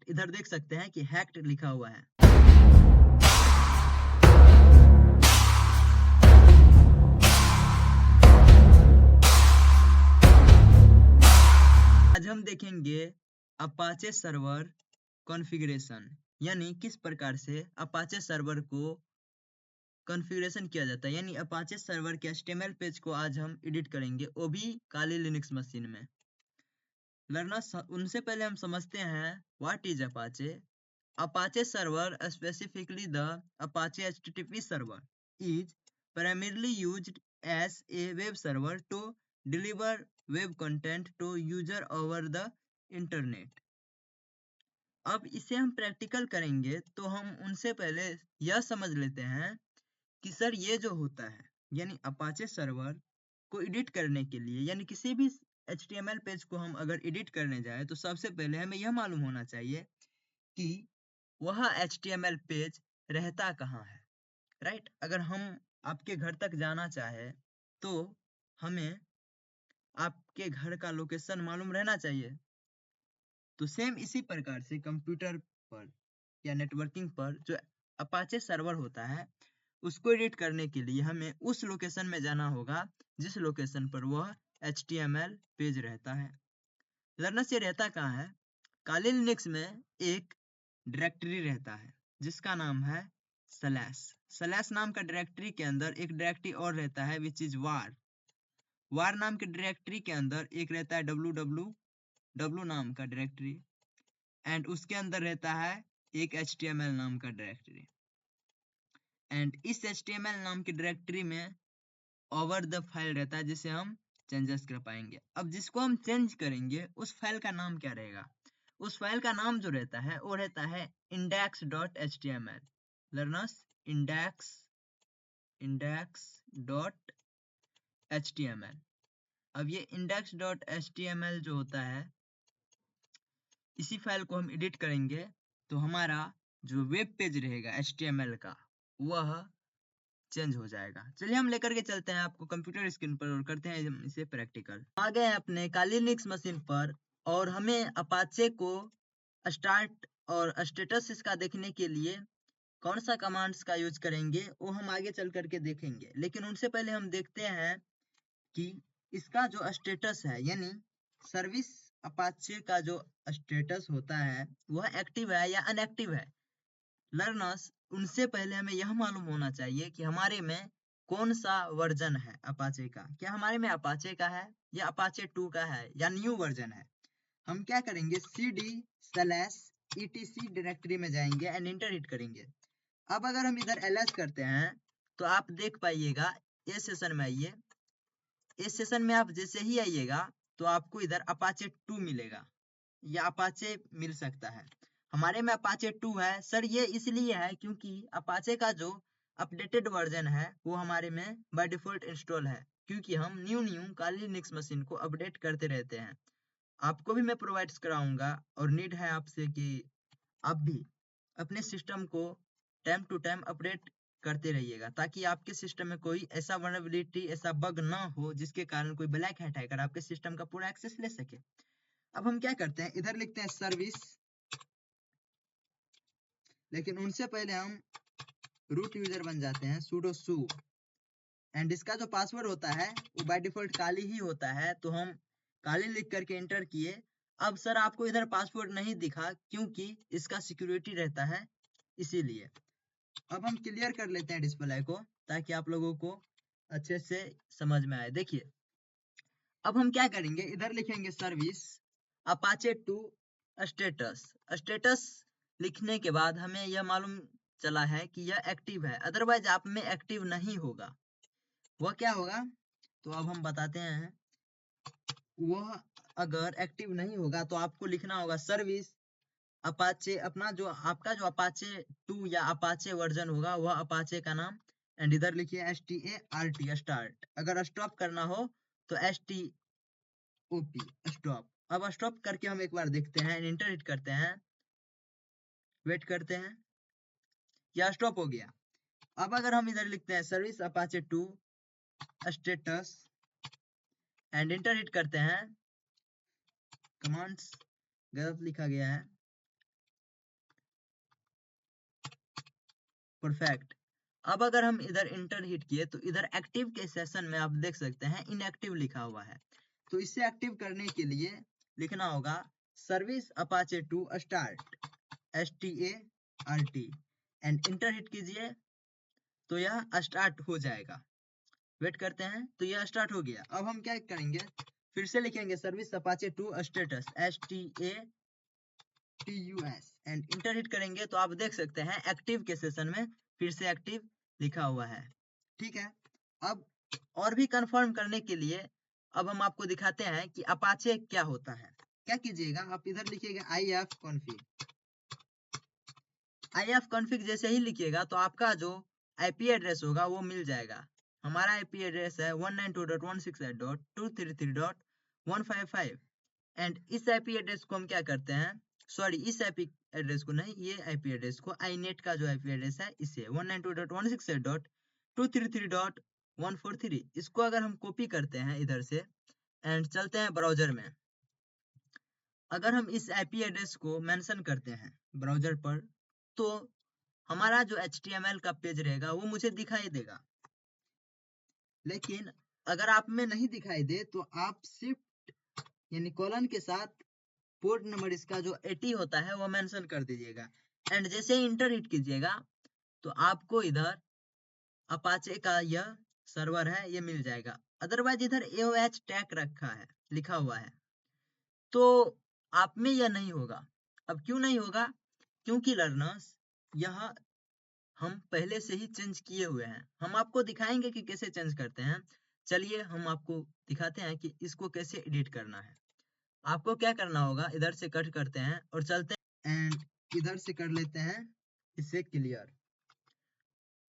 इधर देख सकते हैं कि हैक्ड लिखा हुआ है। आज हम देखेंगे अपाचे सर्वर कॉन्फ़िगरेशन, यानी किस प्रकार से अपाचे सर्वर को कॉन्फ़िगरेशन किया जाता है, यानी अपाचे सर्वर के HTML पेज को आज हम एडिट करेंगे, वो भी काली लिनक्स मशीन में। लर्नर्स, उनसे पहले हम समझते हैं what is Apache. Apache server, specifically the Apache HTTP server, is primarily used as a web server to deliver web content to user over the internet। अब इसे हम प्रैक्टिकल करेंगे तो हम उनसे पहले यह समझ लेते हैं कि सर ये जो होता है, यानी अपाचे सर्वर को एडिट करने के लिए, यानी किसी भी HTML पेज को हम अगर एडिट करने जाए तो सबसे पहले हमें यह मालूम होना चाहिए कि वह HTML पेज रहता कहाँ है, राइट। अगर हम आपके घर तक जाना चाहे तो हमें आपके घर का लोकेशन मालूम रहना चाहिए। तो सेम इसी प्रकार से कंप्यूटर पर या नेटवर्किंग पर जो अपाचे सर्वर होता है, उसको एडिट करने के लिए हमें उस लोकेशन में जाना होगा जिस लोकेशन पर वह HTML पेज रहता है। लर्नर्स, ये रहता कहाँ है? काली लिनक्स में एक डायरेक्टरी रहता है जिसका नाम है स्लैश। स्लैश नाम का डायरेक्टरी के अंदर एक डायरेक्टरी और रहता है विच इज वार। वार नाम के डायरेक्टरी के अंदर एक रहता है www नाम का डायरेक्टरी, एंड उसके अंदर रहता है एक HTML नाम का डायरेक्टरी। एंड इस HTML नाम की डायरेक्टरी में ओवर द फाइल रहता है जिसे हम चेंजेस कर पाएंगे। अब जिसको हम चेंज करेंगे उस फाइल का नाम क्या रहेगा? उस फाइल का नाम जो रहता है वो रहता है index.html। Learners, index.html। अब ये index.html जो होता है, इसी फाइल को हम एडिट करेंगे तो हमारा जो वेब पेज रहेगा HTML का वह चेंज हो जाएगा। चलिए हम लेकर के चलते हैं आपको कंप्यूटर स्क्रीन पर और करते हैं हम इसे प्रैक्टिकल। आ गए हैं अपने काली लिनक्स मशीन पर और हमें अपाचे को स्टार्ट और स्टेटस इसका देखने के लिए कौन सा कमांड्स का यूज करेंगे वो हम आगे चल करके देखेंगे। लेकिन उनसे पहले हम देखते हैं कि इसका जो स्टेटस है, यानी सर्विस अपाचे का जो स्टेटस होता है वह एक्टिव है या अनएक्टिव है। लर्नर्स, उनसे पहले हमें यह मालूम होना चाहिए कि हमारे में कौन सा वर्जन है अपाचे का। क्या हमारे में अपाचे का है या अपाचे 2 का है या न्यू वर्जन है? हम क्या करेंगे, cd/etc डायरेक्टरी में जाएंगे एंड इंटर हिट करेंगे। अब अगर हम इधर ls करते हैं तो आप देख पाइएगा, इस सेशन में आइए। इस सेशन में आप जैसे ही आइएगा तो आपको इधर अपाचे 2 मिलेगा या अपाचे मिल सकता है। हमारे में अपाचे 2 है सर, ये इसलिए है क्योंकि अपाचे का जो अपडेटेड वर्जन है वो हमारे में बाय डिफॉल्ट इंस्टॉल है, क्योंकि हम न्यू काली लिनक्स मशीन को अपडेट करते रहते हैं। आपको भी मैं प्रोवाइड कराऊंगा और नीड है आपसे कि आप भी अपने सिस्टम को टाइम टू टाइम अपडेट करते रहिएगा ताकि आपके सिस्टम में कोई ऐसा वल्नरेबिलिटी, ऐसा बग ना हो जिसके कारण कोई ब्लैक हैट हैकर आपके सिस्टम का पूरा एक्सेस ले सके। अब हम क्या करते हैं, इधर लिखते हैं सर्विस, लेकिन उनसे पहले हम रूट यूजर बन जाते हैं, sudo su, एंड इसका जो पासवर्ड होता है वो बाय डिफॉल्ट काली ही होता है, तो हम काली लिख करके एंटर किए। अब सर आपको इधर पासवर्ड नहीं दिखा क्योंकि इसका सिक्योरिटी रहता है, इसीलिए। अब हम क्लियर कर लेते हैं डिस्प्ले को ताकि आप लोगों को अच्छे से समझ में आए। देखिए अब हम क्या करेंगे, इधर लिखेंगे सर्विस अपाचे 2 स्टेटस। स्टेटस लिखने के बाद हमें यह मालूम चला है कि यह एक्टिव है, अदरवाइज आप में एक्टिव नहीं होगा। वह क्या होगा तो अब हम बताते हैं। वह अगर एक्टिव नहीं होगा तो आपको लिखना होगा सर्विस अपाचे, अपना जो आपका जो अपाचे 2 या अपाचे वर्जन होगा वह अपाचे का नाम, एंड इधर लिखिए START स्टार्ट। अगर स्टॉप करना हो तो STOP स्टॉप। अब स्टॉप करके हम एक बार देखते हैं, इंटर हिट करते हैं, वेट करते हैं, या स्टॉप हो गया। अब अगर हम इधर लिखते हैं service Apache 2 status and inter hit करते हैं, कमांड्स गलत लिखा गया है, परफेक्ट। अब अगर हम इधर इंटर हिट किए तो इधर एक्टिव के सेशन में आप देख सकते हैं इनएक्टिव लिखा हुआ है। तो इसे एक्टिव करने के लिए लिखना होगा service Apache 2 start START and inter hit कीजिए तो यह स्टार्ट हो जाएगा। वेट करते हैं तो यह स्टार्ट हो गया। अब हम क्या करेंगे, फिर से लिखेंगे service Apache 2 status STATUS and inter hit करेंगे तो आप देख सकते हैं एक्टिव के सेशन में फिर से एक्टिव लिखा हुआ है। ठीक है, अब और भी कंफर्म करने के लिए अब हम आपको दिखाते हैं कि अपाचे क्या होता है। क्या कीजिएगा, आप इधर लिखिएगा IF config जैसे ही लिखिएगा तो आपका जो IP एड्रेस होगा वो मिल जाएगा। हमारा IP एड्रेस है 192.168.233.155 एंड इस IP एड्रेस को हम क्या करते हैं, सॉरी इस IP एड्रेस को नहीं, ये IP एड्रेस को iNet का जो IP एड्रेस है इसे 192.168.233.143 इसको अगर हम कॉपी करते हैं इधर से एंड चलते हैं ब्राउजर में, अगर हम इस IP एड्रेस को मेंशन करते हैं ब्राउजर पर तो हमारा जो HTML का पेज रहेगा वो मुझे दिखाई देगा। लेकिन अगर आप में नहीं दिखाई दे तो आप शिफ्ट यानी कॉलन के साथ पोर्ट नंबर इसका जो 80 होता है वो मेंशन कर दीजिएगा एंड जैसे ही इंटर हिट कीजिएगा तो आपको इधर अपाचे का यह सर्वर है ये मिल जाएगा। अदरवाइज इधर AOH टैग रखा है लिखा हुआ है तो आप में यह नहीं होगा। अब क्यों नहीं होगा, क्योंकि लर्नर्स यह हम पहले से ही चेंज किए हुए हैं। हम आपको दिखाएंगे कि कैसे चेंज करते हैं। चलिए हम आपको दिखाते हैं कि इसको कैसे एडिट करना है। आपको क्या करना होगा, इधर से कट करते हैं और चलते हैं एंड इधर से कर लेते हैं इसे क्लियर।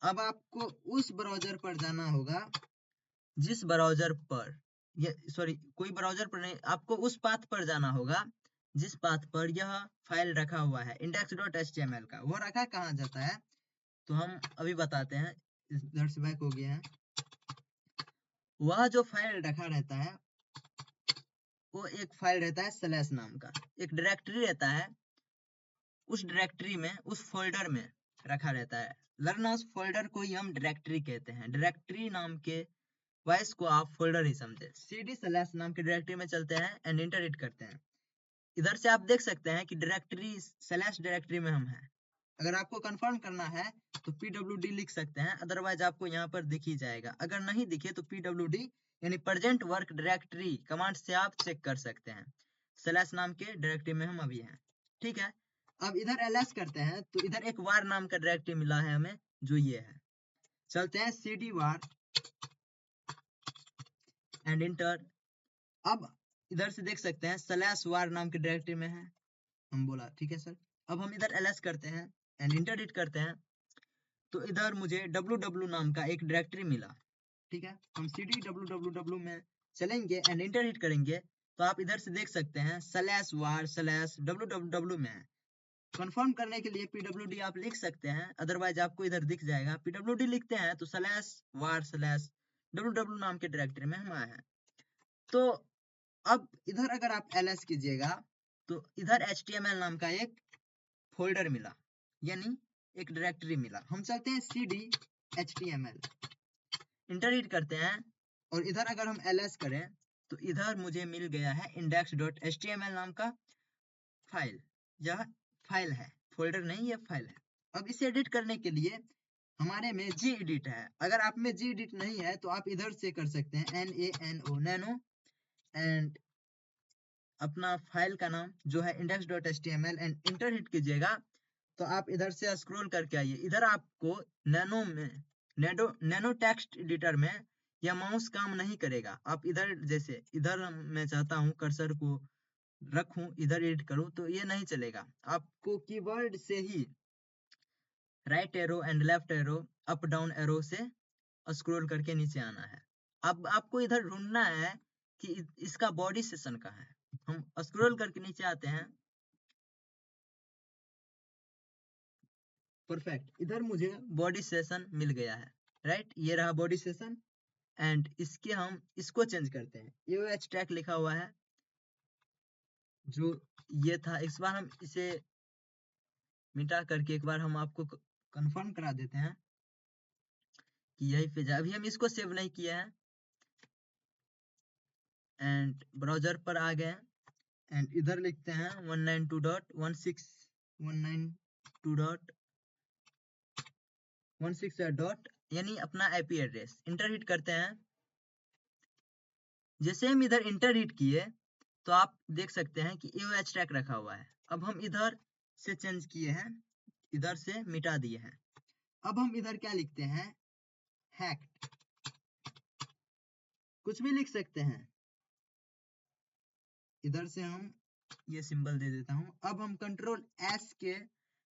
अब आपको उस ब्राउजर पर जाना होगा जिस ब्राउजर पर ये सॉरी कोई ब्राउजर पर नहीं, आपको उस पाथ पर जाना होगा जिस पाथ पर यह फाइल रखा हुआ है index.html का। वो रखा कहाँ जाता है तो हम अभी बताते हैं। इधर से बैक हो गए हैं। वह जो फाइल रखा रहता है वो एक फाइल रहता है स्लैश नाम का, एक डायरेक्टरी रहता है, उस डायरेक्टरी में उस फोल्डर में रखा रहता है। लर्नर्स फोल्डर को ही हम डायरेक्टरी कहते हैं। डायरेक्टरी नाम के वाइस को आप फोल्डर ही समझे। cd स्लैश नाम के डायरेक्टरी में चलते हैं एंड इंटर हिट करते हैं। इधर से आप देख सकते हैं कि डायरेक्टरी स्लैश डायरेक्टरी में हम हैं। अगर आपको कंफर्म करना है तो pwd लिख सकते हैं, अदरवाइज आपको यहाँ पर दिख ही जाएगा। अगर नहीं दिखे तो pwd यानी प्रेजेंट वर्क डायरेक्टरी कमांड से आप चेक कर सकते हैं। स्लैश नाम के डायरेक्टरी में हम अभी हैं। ठीक है, अब इधर ls करते हैं तो इधर एक var नाम का डायरेक्टरी मिला है हमें जो ये है। चलते हैं cd var एंड इंटर। अब इधर से देख सकते हैं स्लैश var नाम के डायरेक्टरी में है। हम बोला ठीक है सर। अब हम इधर ls करते हैं एंड इंटर हिट करते हैं तो इधर मुझे www नाम का एक डायरेक्टरी मिला। ठीक है, हम cd www में चलेंगे एंड इंटर हिट करेंगे तो आप इधर से देख सकते हैं स्लैश var स्लैश www में है। कंफर्म करने के लिए pwd आप लिख सकते हैं, अदरवाइज आपको इधर दिख जाएगा। pwd लिखते हैं तो स्लैश var स्लैश www नाम के डायरेक्टरी में हम आए हैं। तो अब इधर अगर आप ls कीजिएगा तो इधर HTML नाम का एक फोल्डर मिला यानी एक डायरेक्टरी मिला। हम चलते हैं cd HTML, इंटर हिट करते हैं और इधर अगर हम ls करें तो इधर मुझे मिल गया है index.html नाम का फाइल। यह फाइल है, फोल्डर नहीं, यह फाइल है। अब इसे एडिट करने के लिए हमारे में gedit है। अगर आप में gedit नहीं है तो आप इधर से कर सकते हैं nano एंड अपना फाइल का नाम जो है index.html एंड इंटर हिट कीजिएगा तो आप इधर से स्क्रॉल करके आइए। इधर आपको नैनो टेक्स्ट एडिटर में यह माउस काम नहीं करेगा। आप इधर जैसे इधर मैं चाहता हूं कर्सर को रखूं, इधर एडिट करूं तो ये नहीं चलेगा। आपको कीवर्ड से ही right arrow and left arrow up down arrow से स्क्रॉल करके नीचे आना है। अब आपको इधर ढूंढना है कि इसका बॉडी सेशन कहाँ है। हम स्क्रॉल करके नीचे आते हैं। परफेक्ट, इधर मुझे बॉडी सेशन मिल गया है। राइट, ये रहा बॉडी सेशन एंड इसके हम इसको चेंज करते हैं। AOH टैग लिखा हुआ है जो ये था। इस बार हम इसे मिटा करके एक बार हम आपको कंफर्म करा देते हैं कि यही पेज है। अभी हम इसको सेव नहीं किए हैं एंड ब्राउजर पर आ गए एंड इधर लिखते हैं 192.168.116 यानी अपना आईपी एड्रेस इंटर हिट करते हैं। जैसे हम इधर इंटर हिट किए तो आप देख सकते हैं कि AOH टैग रखा हुआ है। अब हम इधर से चेंज किए हैं, इधर से मिटा दिए हैं। अब हम इधर क्या लिखते हैं, हैक्ड, कुछ भी लिख सकते हैं। इधर से हम ये सिंबल दे देता हूं। अब हम कंट्रोल S के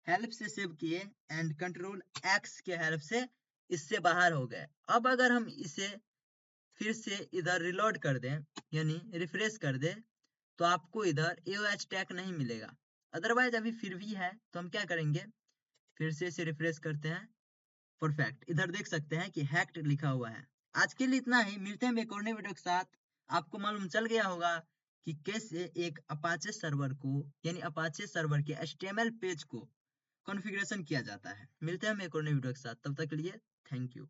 हेल्प से सेव किए एंड कंट्रोल X के हेल्प से इससे बाहर हो गए। अब अगर हम इसे फिर से इधर रिलोड कर दें यानी रिफ्रेश कर दें तो आपको इधर AOH टैग नहीं मिलेगा। अदरवाइज अभी फिर भी है तो हम क्या करेंगे, फिर से इसे रिफ्रेश करते हैं। परफेक्ट, इधर देख सकते हैं कि हैक्ड लिखा हुआ है। आज के लिए इतना ही, मिलते हैं एक और नए वीडियो के साथ। आपको मालूम चल गया होगा कि कैसे एक अपाचे सर्वर को यानी अपाचे सर्वर के HTML पेज को कॉन्फ़िगरेशन किया जाता है। मिलते हैं एक और नए वीडियो के साथ, तब तक के लिए थैंक यू।